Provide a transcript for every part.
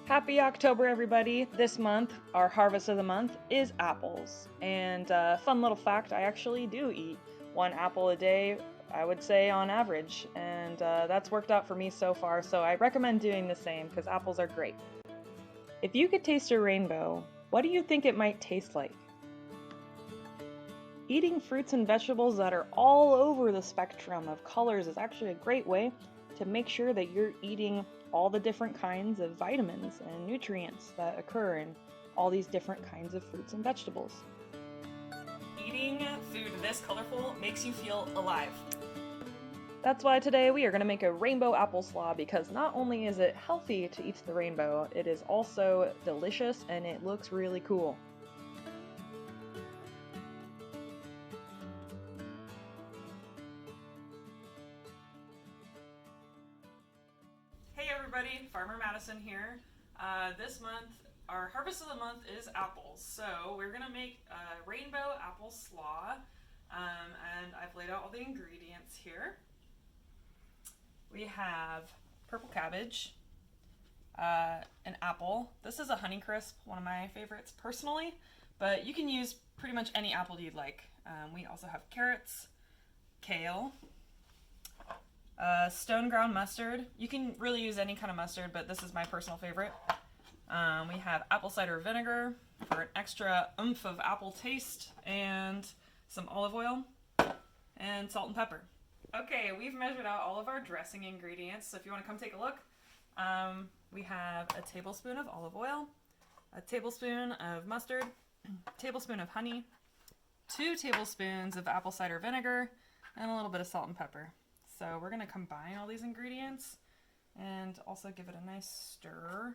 Happy October, everybody! This month, our harvest of the month is apples. And fun little fact, I actually do eat one apple a day, I would say on average. And that's worked out for me so far, so I recommend doing the same because apples are great. If you could taste a rainbow, what do you think it might taste like? Eating fruits and vegetables that are all over the spectrum of colors is actually a great way to make sure that you're eating all the different kinds of vitamins and nutrients that occur in all these different kinds of fruits and vegetables. Eating food this colorful makes you feel alive. That's why today we are going to make a rainbow apple slaw, because not only is it healthy to eat the rainbow, it is also delicious and it looks really cool. Hey everybody, Farmer Madison here. This month, our harvest of the month is apples. So we're gonna make a rainbow apple slaw. And I've laid out all the ingredients here. We have purple cabbage, an apple. This is a Honeycrisp, one of my favorites personally, but you can use pretty much any apple you'd like. We also have carrots, kale, stone ground mustard. You can really use any kind of mustard, but this is my personal favorite. We have apple cider vinegar for an extra oomph of apple taste, and some olive oil, and salt and pepper. Okay, we've measured out all of our dressing ingredients, so if you want to come take a look, we have a tablespoon of olive oil, a tablespoon of mustard, a tablespoon of honey, 2 tablespoons of apple cider vinegar, and a little bit of salt and pepper. So we're going to combine all these ingredients and also give it a nice stir.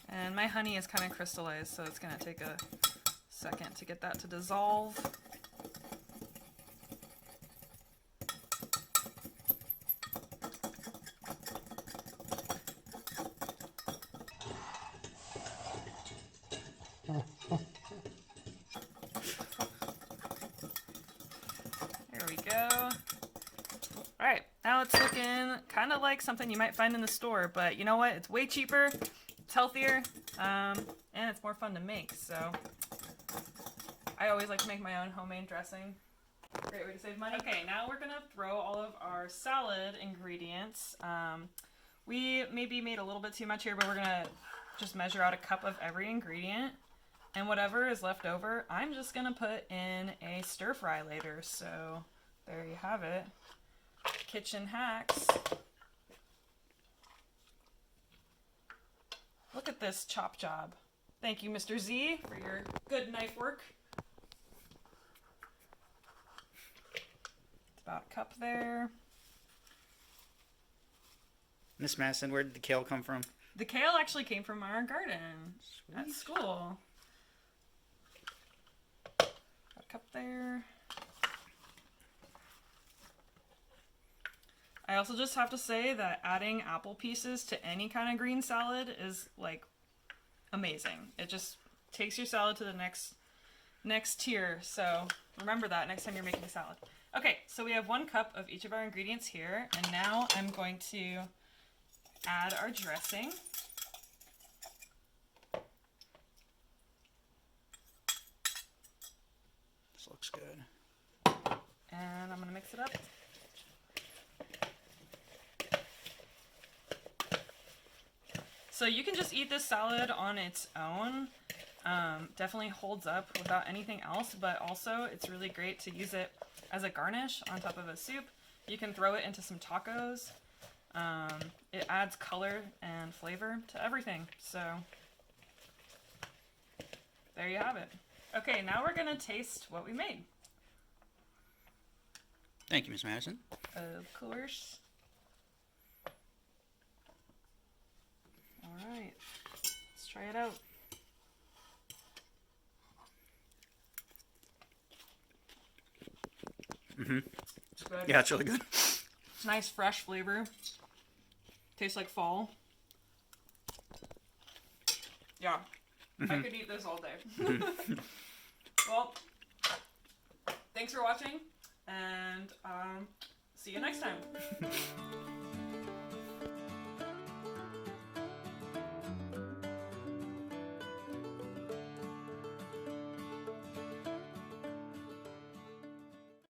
And my honey is kind of crystallized, so it's going to take a second to get that to dissolve. There we go. Alright, now it's looking kind of like something you might find in the store, but you know what? It's way cheaper, it's healthier, and it's more fun to make, so I always like to make my own homemade dressing. Great way to save money. Okay, now we're going to throw all of our salad ingredients. We maybe made a little bit too much here, but we're going to just measure out a cup of every ingredient. And whatever is left over, I'm just going to put in a stir fry later. So there you have it. Kitchen hacks. Look at this chop job. Thank you, Mr. Z, for your good knife work. It's about a cup there. Miss Madison, where did the kale come from? The kale actually came from our garden at school. Got a cup there. I also just have to say that adding apple pieces to any kind of green salad is like amazing. It just takes your salad to the next tier. So remember that next time you're making a salad. Okay, so we have 1 cup of each of our ingredients here, and now I'm going to add our dressing. This looks good. And I'm going to mix it up. So you can just eat this salad on its own. Definitely holds up without anything else, but also it's really great to use it as a garnish on top of a soup. You can throw it into some tacos. It adds color and flavor to everything. So there you have it. Okay, now we're going to taste what we made. Thank you, Miss Madison. Of course. Alright, let's try it out. Mm-hmm. It's good. Yeah, it's really good. It's nice fresh flavor. Tastes like fall. Yeah. I could eat this all day. Well, thanks for watching, and see you next time.